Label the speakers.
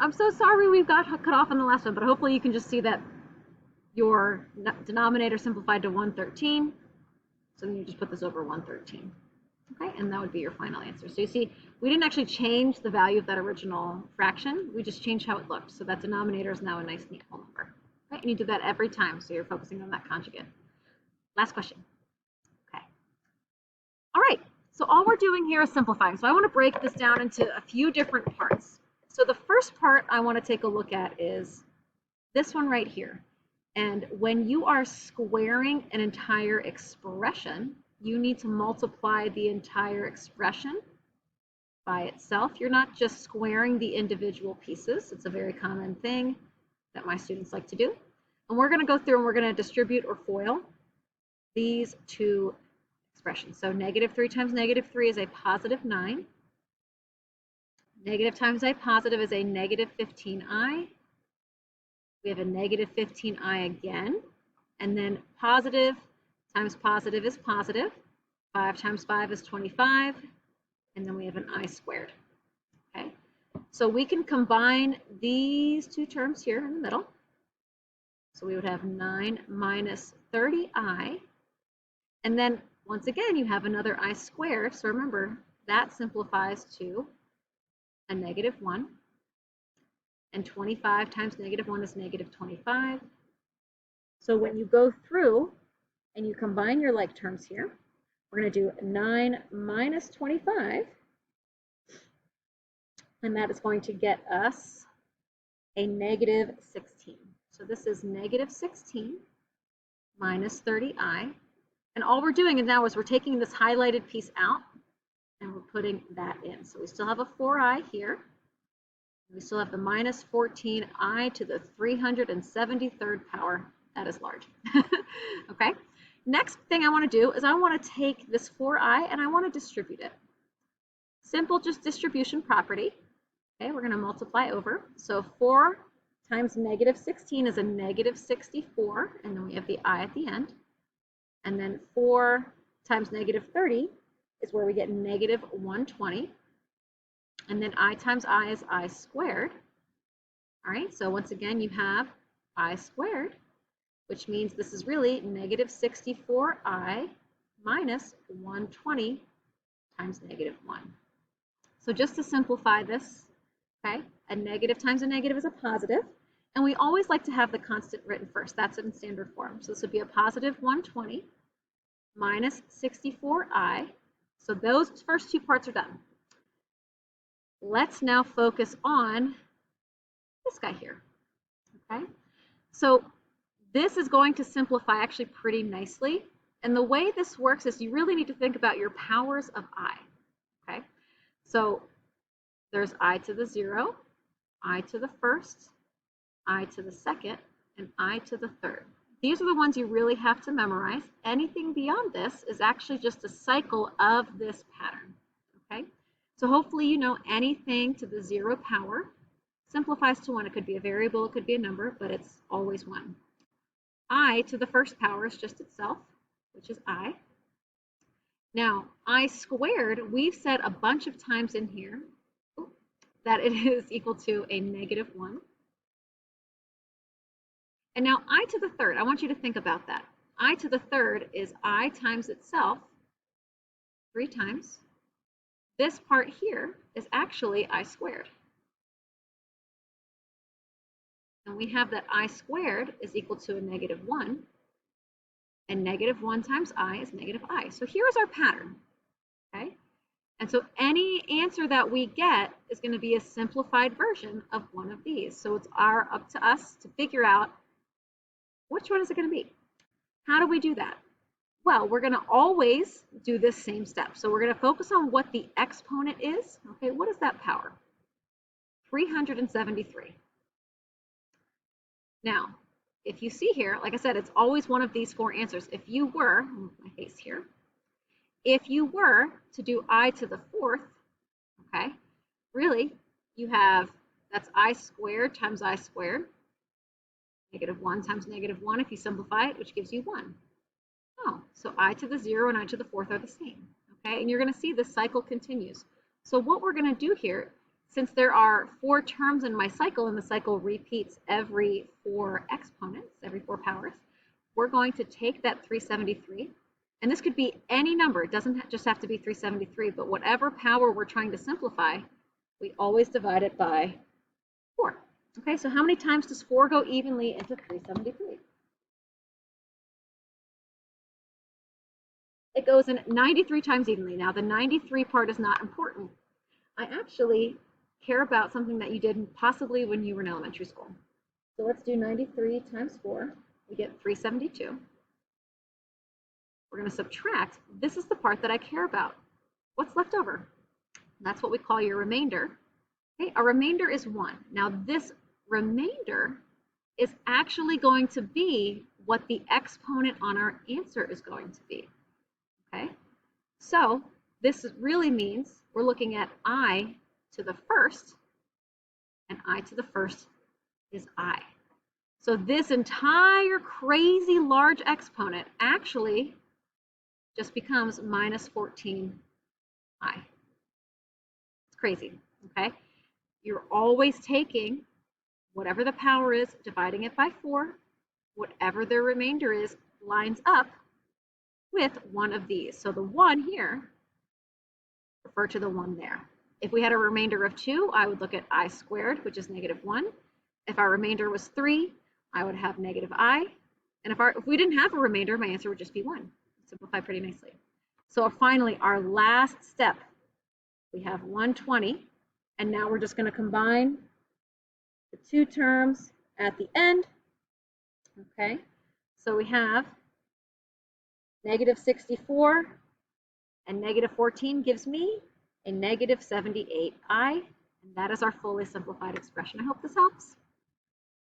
Speaker 1: I'm so sorry we've got cut off on the last one, but hopefully you can just see that your denominator simplified to 113. So then you just put this over 113. Okay, and that would be your final answer. So you see, we didn't actually change the value of that original fraction. We just changed how it looked. So that denominator is now a nice, neat whole number. Okay, and you do that every time, so you're focusing on that conjugate. Last question. Okay. All right, so all we're doing here is simplifying. So I want to break this down into a few different parts. So the first part I want to take a look at is this one right here. And when you are squaring an entire expression, you need to multiply the entire expression by itself. You're not just squaring the individual pieces. It's a very common thing that my students like to do. And we're going to go through and we're going to distribute or FOIL these two expressions. So -3 times -3 is a +9. Negative times a positive is a -15i. We have a -15i again. And then positive times positive is positive. 5 times 5 is 25. And then we have an I squared. Okay. So we can combine these two terms here in the middle. So we would have 9 minus 30i. And then once again, you have another I squared. So remember, that simplifies to a -1. And 25 times -1 is -25. So when you go through and you combine your like terms here, we're going to do 9 minus 25. And that is going to get us a -16. So this is -16 minus 30i. And all we're doing now is we're taking this highlighted piece out and we're putting that in. So we still have a 4i here. We still have the -14i to the 373rd power. That is large. Okay. Next thing I want to do is I want to take this 4i and I want to distribute it. Simple, just distribution property. Okay, we're going to multiply over. So 4 times -16 is a -64, and then we have the I at the end. And then 4 times -30 is where we get -120. And then I times I is I squared. All right, so once again, you have I squared, which means this is really -64i minus 120 times -1. So just to simplify this, okay, a negative times a negative is a positive. And we always like to have the constant written first. That's in standard form. So this would be a +120 minus 64i. So those first two parts are done. Let's now focus on this guy here, okay? So this is going to simplify actually pretty nicely. And the way this works is you really need to think about your powers of I, okay? So there's I to the 0, I to the first, I to the second, and I to the third. These are the ones you really have to memorize. Anything beyond this is actually just a cycle of this pattern, okay? So hopefully you know anything to the 0 power simplifies to 1. It could be a variable, it could be a number, but it's always 1. I to the first power is just itself, which is I. Now, I squared, we've said a bunch of times in here that it is equal to a -1. And now I to the third, I want you to think about that. I to the third is I times itself 3 times. This part here is actually I squared. And we have that I squared is equal to a -1. And -1 times I is -I. So here's our pattern, okay? And so any answer that we get is going to be a simplified version of one of these. So it's up to us to figure out which one is it going to be. How do we do that? Well, we're going to always do this same step. So we're going to focus on what the exponent is. Okay, what is that power? 373. Now, if you see here, like I said, it's always one of these 4 answers. If you were, my face here, if you were to do I to the 4th, okay, really, you have, that's I squared times I squared, -1 times -1 if you simplify it, which gives you 1. Oh, so I to the 0 and I to the 4th are the same, okay? And you're going to see this cycle continues. So what we're going to do here, since there are 4 terms in my cycle and the cycle repeats every 4 exponents, every 4 powers, we're going to take that 373, and this could be any number. It doesn't just have to be 373, but whatever power we're trying to simplify, we always divide it by 4. Okay, so how many times does 4 go evenly into 373? It goes in 93 times evenly. Now, the 93 part is not important. I actually care about something that you did possibly when you were in elementary school. So let's do 93 times 4. We get 372. We're going to subtract. This is the part that I care about. What's left over? That's what we call your remainder. Okay, a remainder is 1. Now, this remainder is actually going to be what the exponent on our answer is going to be. Okay, so this really means we're looking at I to the first, and I to the first is I. So this entire crazy large exponent actually just becomes minus 14I. It's crazy, okay? You're always taking whatever the power is, dividing it by 4, whatever the remainder is, lines up with one of these. So the 1 here, refer to the 1 there. If we had a remainder of 2, I would look at I squared, which is -1. If our remainder was 3, I would have -I. And if we didn't have a remainder, my answer would just be 1. Simplify pretty nicely. So finally, our last step, we have 120. And now we're just going to combine the 2 terms at the end. Okay, so we have -64 and -14 gives me a -78I, and that is our fully simplified expression. I hope this helps.